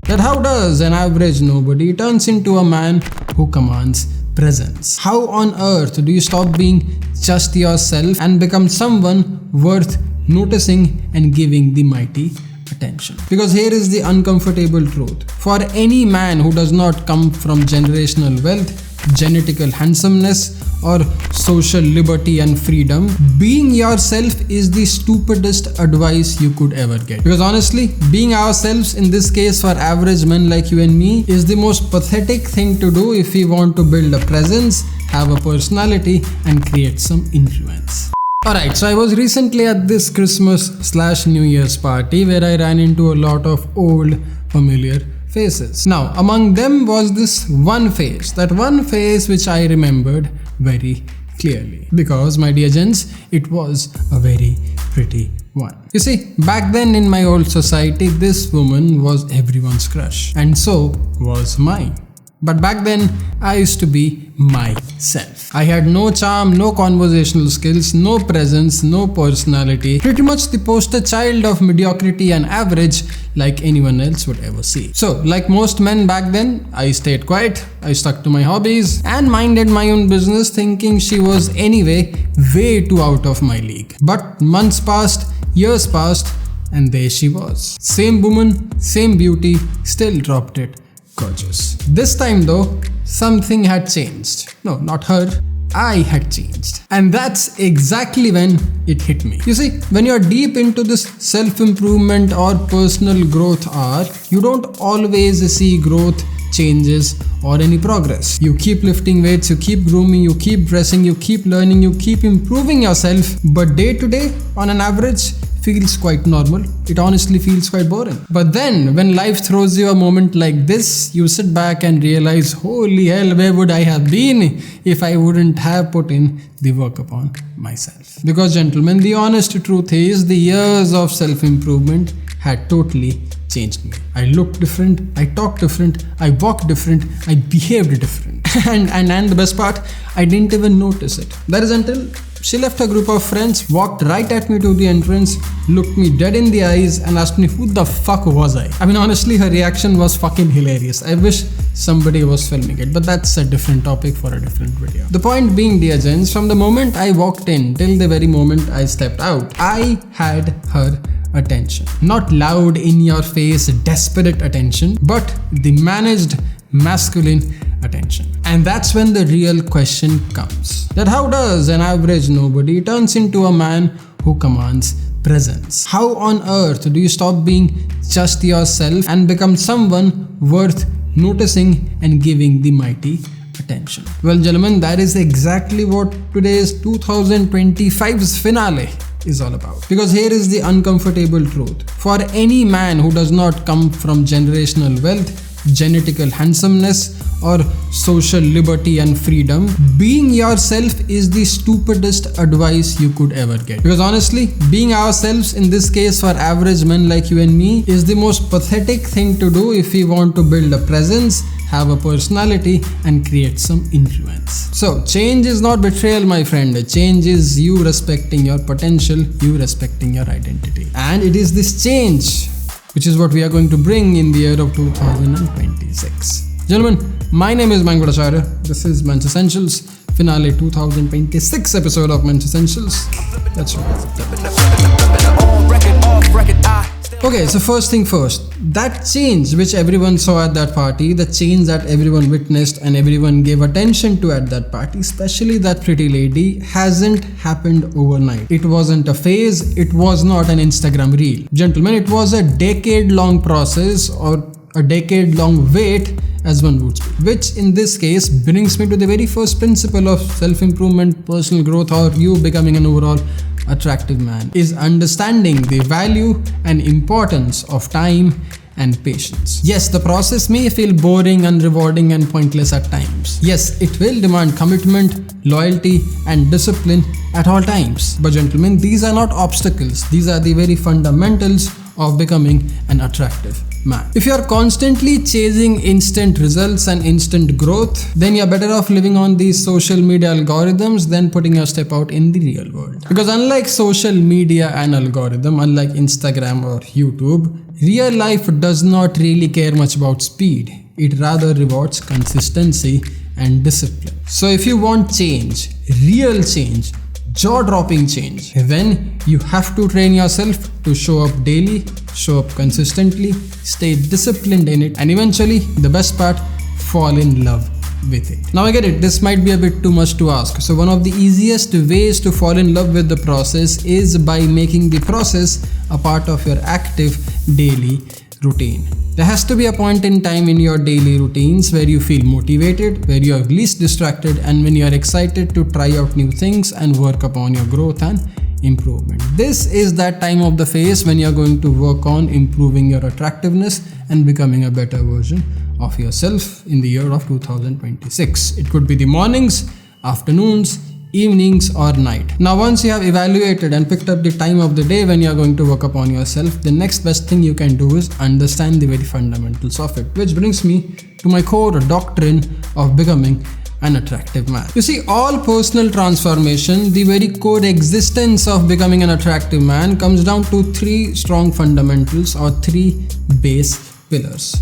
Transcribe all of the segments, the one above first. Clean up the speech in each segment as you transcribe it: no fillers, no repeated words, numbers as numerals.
that how does an average nobody turns into a man who commands presence? How on earth do you stop being just yourself and become someone worth noticing and giving the mighty attention? Because here is the uncomfortable truth. For any man who does not come from generational wealth, genetical handsomeness, or social liberty and freedom, being yourself is the stupidest advice you could ever get. Because honestly, being ourselves, in this case for average men like you and me, is the most pathetic thing to do if we want to build a presence, have a personality, and create some influence. Alright, so I was recently at this Christmas/New Year's party where I ran into a lot of old familiar faces. Now, among them was this one face, that one face which I remembered very clearly. Because, my dear gents, it was a very pretty one. You see, back then in my old society, this woman was everyone's crush, and so was mine. But back then, I used to be myself. I had no charm, no conversational skills, no presence, no personality. Pretty much the poster child of mediocrity and average like anyone else would ever see. So, like most men back then, I stayed quiet, I stuck to my hobbies and minded my own business, thinking she was anyway way too out of my league. But months passed, years passed, and there she was. Same woman, same beauty, still dropped it. Gorgeous. This time though, something had changed. No, not her. I had changed. And that's exactly when it hit me. You see, when you're deep into this self-improvement or personal growth arc, you don't always see growth, changes, or any progress. You keep lifting weights, you keep grooming, you keep dressing, you keep learning, you keep improving yourself. But day to day, on an average, feels quite normal. It honestly feels quite boring. But then, when life throws you a moment like this, you sit back and realize, holy hell, where would I have been if I wouldn't have put in the work upon myself? Because gentlemen, the honest truth is, the years of self-improvement had totally changed me. I looked different, I talked different, I walked different, I behaved different. and the best part, I didn't even notice it. That is until she left her group of friends, walked right at me to the entrance, looked me dead in the eyes and asked me who the fuck was I? I mean, honestly, her reaction was fucking hilarious. I wish somebody was filming it, but that's a different topic for a different video. The point being, dear gents, from the moment I walked in till the very moment I stepped out, I had her attention. Not loud, in your face, desperate attention, but the managed, masculine attention. And that's when the real question comes. That how does an average nobody turns into a man who commands presence? How on earth do you stop being just yourself and become someone worth noticing and giving the mighty attention? Well, gentlemen, that is exactly what today's 2025's finale is all about. Because here is the uncomfortable truth. For any man who does not come from generational wealth, genetical handsomeness, or social liberty and freedom, being yourself is the stupidest advice you could ever get. Because honestly, being ourselves, in this case for average men like you and me, is the most pathetic thing to do if we want to build a presence, have a personality, and create some influence. So, change is not betrayal, my friend. Change is you respecting your potential, you respecting your identity. And it is this change which is what we are going to bring in the year of 2026. Gentlemen, my name is Mayank Bhattacharya. This is Men's Essentials, finale 2026 episode of Men's Essentials. That's right. Okay, so first thing first, that change which everyone saw at that party, the change that everyone witnessed and everyone gave attention to at that party, especially that pretty lady, hasn't happened overnight. It wasn't a phase, it was not an Instagram reel. Gentlemen, it was a decade-long process or a decade-long wait, as one would speak. Which in this case brings me to the very first principle of self-improvement, personal growth, or you becoming an overall attractive man, is understanding the value and importance of time and patience. Yes, the process may feel boring, unrewarding, and pointless at times. Yes, it will demand commitment, loyalty, and discipline at all times. But gentlemen, these are not obstacles. These are the very fundamentals of becoming an attractive man. If you are constantly chasing instant results and instant growth, then you're better off living on these social media algorithms than putting your step out in the real world. Because unlike social media and algorithm, unlike Instagram or YouTube, real life does not really care much about speed. It rather rewards consistency and discipline. So if you want change, real change, jaw-dropping change, then you have to train yourself to show up daily, show up consistently, stay disciplined in it, and eventually, the best part, fall in love with it. Now I get it, this might be a bit too much to ask. So one of the easiest ways to fall in love with the process is by making the process a part of your active daily routine. There has to be a point in time in your daily routines where you feel motivated, where you are least distracted, and when you are excited to try out new things and work upon your growth and improvement. This is that time of the phase when you are going to work on improving your attractiveness and becoming a better version of yourself in the year of 2026. It could be the mornings, afternoons, evenings or night. Now once you have evaluated and picked up the time of the day when you are going to work upon yourself, the next best thing you can do is understand the very fundamentals of it, which brings me to my core doctrine of becoming an attractive man. You see, all personal transformation, the very core existence of becoming an attractive man comes down to three strong fundamentals or three base pillars: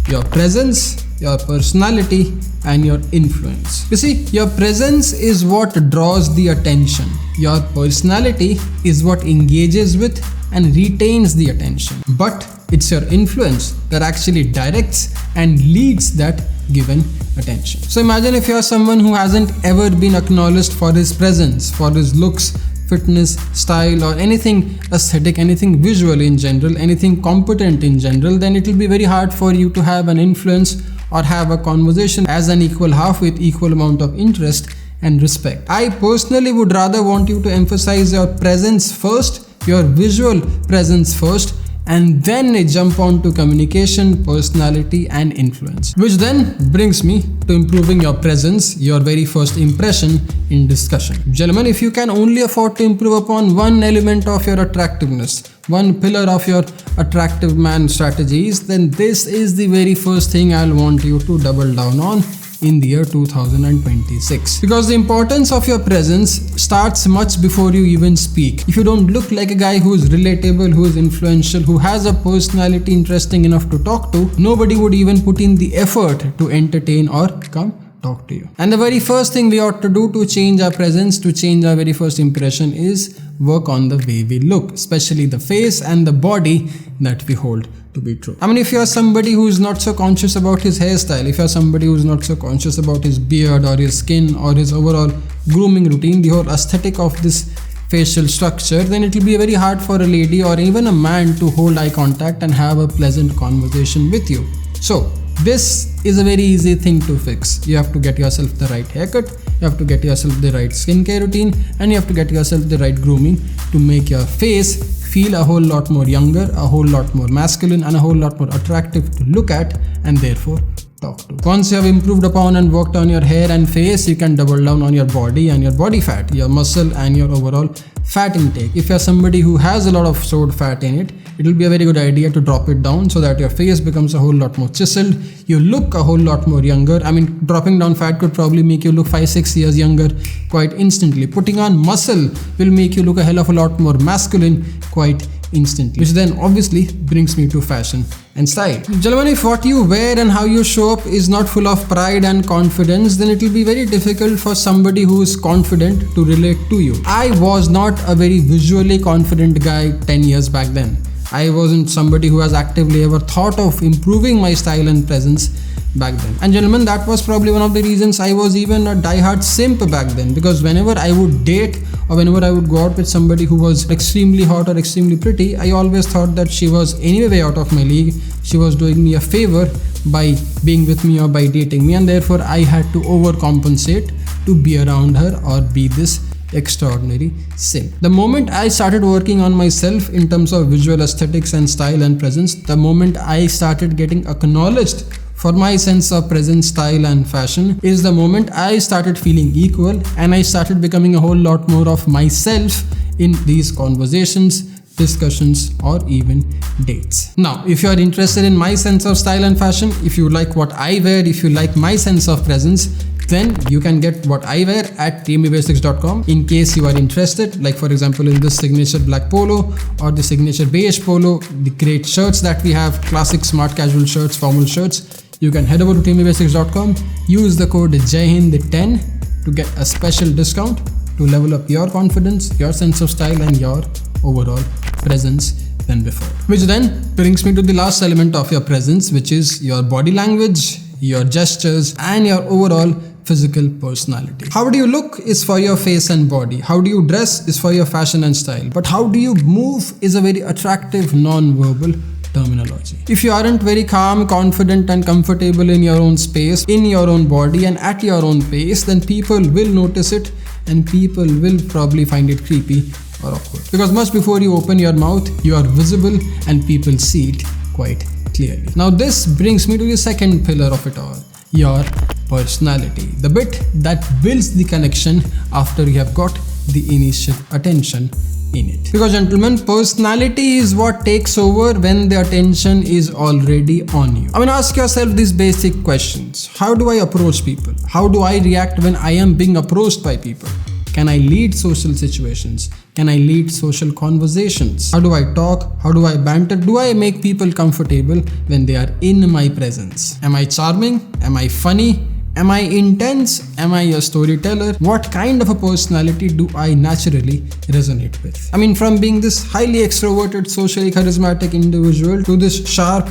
your presence, your personality, and your influence. You see, your presence is what draws the attention. Your personality is what engages with and retains the attention. But it's your influence that actually directs and leads that given attention. So imagine if you're someone who hasn't ever been acknowledged for his presence, for his looks, fitness, style, or anything aesthetic, anything visual in general, anything competent in general, then it will be very hard for you to have an influence or have a conversation as an equal half with equal amount of interest and respect. I personally would rather want you to emphasize your presence first, your visual presence first, and then jump on to communication, personality, and influence. Which then brings me to improving your presence, your very first impression in discussion. Gentlemen, if you can only afford to improve upon one element of your attractiveness, one pillar of your attractive man strategies, then this is the very first thing I'll want you to double down on in the year 2026. Because the importance of your presence starts much before you even speak. If you don't look like a guy who is relatable, who is influential, who has a personality interesting enough to talk to, nobody would even put in the effort to entertain or come talk to you. And the very first thing we ought to do to change our presence, to change our very first impression, is work on the way we look, especially the face and the body that we hold to be true. I mean, if you are somebody who is not so conscious about his hairstyle, if you are somebody who is not so conscious about his beard or his skin or his overall grooming routine, the whole aesthetic of this facial structure, then it will be very hard for a lady or even a man to hold eye contact and have a pleasant conversation with you. So this is a very easy thing to fix. You have to get yourself the right haircut, you have to get yourself the right skincare routine, and you have to get yourself the right grooming to make your face feel a whole lot more younger, a whole lot more masculine, and a whole lot more attractive to look at and therefore talk to. Once you have improved upon and worked on your hair and face, you can double down on your body and your body fat, your muscle and your overall fat intake. If you are somebody who has a lot of stored fat in it, it will be a very good idea to drop it down so that your face becomes a whole lot more chiseled. You look a whole lot more younger. I mean, dropping down fat could probably make you look 5-6 years younger quite instantly. Putting on muscle will make you look a hell of a lot more masculine quite instantly. Which then obviously brings me to fashion and style. Gentlemen, if what you wear and how you show up is not full of pride and confidence, then it will be very difficult for somebody who is confident to relate to you. I was not a very visually confident guy 10 years back then. I wasn't somebody who has actively ever thought of improving my style and presence back then. And gentlemen, that was probably one of the reasons I was even a diehard simp back then, because whenever I would date or whenever I would go out with somebody who was extremely hot or extremely pretty, I always thought that she was anyway way out of my league. She was doing me a favor by being with me or by dating me, and therefore I had to overcompensate to be around her or be this extraordinary simp. The moment I started working on myself in terms of visual aesthetics and style and presence, the moment I started getting acknowledged for my sense of presence, style and fashion, is the moment I started feeling equal and I started becoming a whole lot more of myself in these conversations, discussions, or even dates. Now, if you are interested in my sense of style and fashion, if you like what I wear, if you like my sense of presence, then you can get what I wear at tmebasics.com in case you are interested. Like for example, in this signature black polo or the signature beige polo, the great shirts that we have, classic smart casual shirts, formal shirts, you can head over to tmebasics.com, use the code hind10 to get a special discount to level up your confidence, your sense of style, and your overall presence than before. Which then brings me to the last element of your presence, which is your body language, your gestures, and your overall physical personality. How do you look is for your face and body. How do you dress is for your fashion and style. But how do you move is a very attractive non-verbal terminology. If you aren't very calm, confident, and comfortable in your own space, in your own body, and at your own pace, then people will notice it and people will probably find it creepy or awkward. Because much before you open your mouth, you are visible and people see it quite clearly. Now this brings me to the second pillar of it all, your personality, the bit that builds the connection after you have got the initial attention in it. Because gentlemen, personality is what takes over when the attention is already on you. I mean, ask yourself these basic questions. How do I approach people? How do I react when I am being approached by people? Can I lead social situations? Can I lead social conversations? How do I talk? How do I banter? Do I make people comfortable when they are in my presence? Am I charming? Am I funny? Am I intense? Am I a storyteller? What kind of a personality do I naturally resonate with? I mean, from being this highly extroverted, socially charismatic individual to this sharp,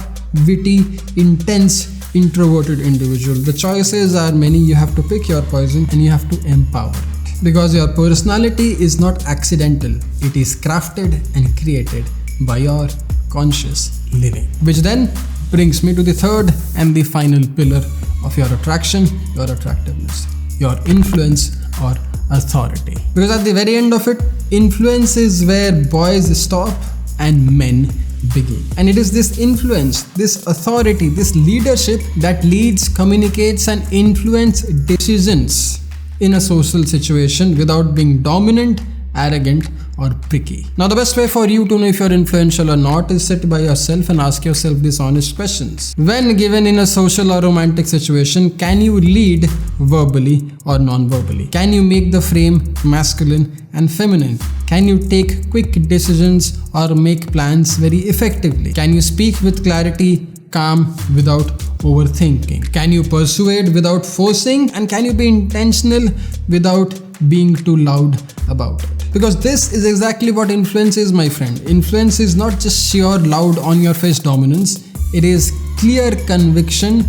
witty, intense, introverted individual, the choices are many. You have to pick your poison and you have to empower it. Because your personality is not accidental. It is crafted and created by your conscious living. Which then brings me to the third and the final pillar of your attraction, your attractiveness, your influence or authority. Because at the very end of it, influence is where boys stop and men begin. And it is this influence, this authority, this leadership that leads, communicates, and influences decisions in a social situation without being dominant, arrogant, or pricky. Now the best way for you to know if you're influential or not is sit by yourself and ask yourself these honest questions. When given in a social or romantic situation, can you lead verbally or non-verbally? Can you make the frame masculine and feminine? Can you take quick decisions or make plans very effectively? Can you speak with clarity, calm, without overthinking? Can you persuade without forcing? And can you be intentional without being too loud about it? Because this is exactly what influence is, my friend. Influence is not just sheer loud on your face dominance. It is clear conviction,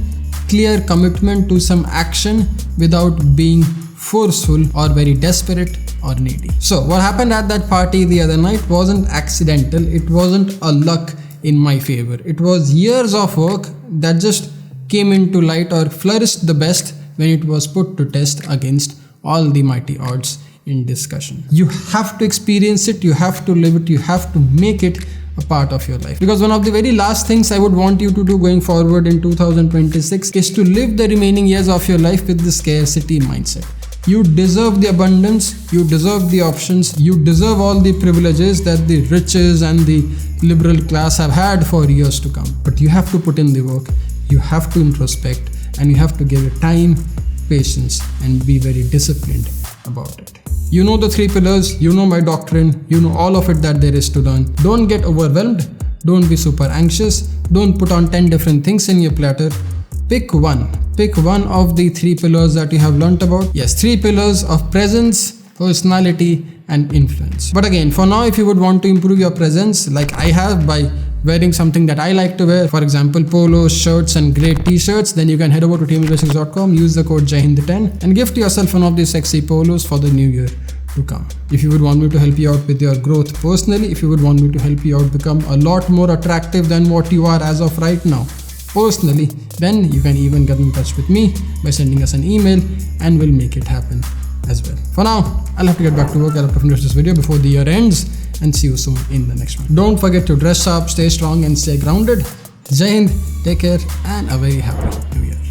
clear commitment to some action without being forceful or very desperate or needy. So what happened at that party the other night wasn't accidental. It wasn't a luck in my favor. It was years of work that just came into light or flourished the best when it was put to test against all the mighty odds in discussion. You have to experience it, you have to live it, you have to make it a part of your life. Because one of the very last things I would want you to do going forward in 2026 is to live the remaining years of your life with the scarcity mindset. You deserve the abundance, you deserve the options, you deserve all the privileges that the riches and the liberal class have had for years to come. But you have to put in the work, you have to introspect, and you have to give it time, patience, and be very disciplined about it. You know the three pillars, you know my doctrine, you know all of it that there is to learn. Don't get overwhelmed, don't be super anxious, don't put on 10 different things in your platter. Pick one of the three pillars that you have learnt about. Yes, three pillars of presence, personality, and influence. But again, for now, if you would want to improve your presence like I have by wearing something that I like to wear, for example polos, shirts, and great t-shirts, then you can head over to tmebasics.com, use the code hind10 and gift yourself one of these sexy polos for the new year to come. If you would want me to help you out with your growth personally, if you would want me to help you out become a lot more attractive than what you are as of right now personally, then you can even get in touch with me by sending us an email and we'll make it happen as well. For now, I'll have to get back to work. I'll have to finish this video before the year ends and see you soon in the next one. Don't forget to dress up, stay strong, and stay grounded. Jai Hind, take care, and a very happy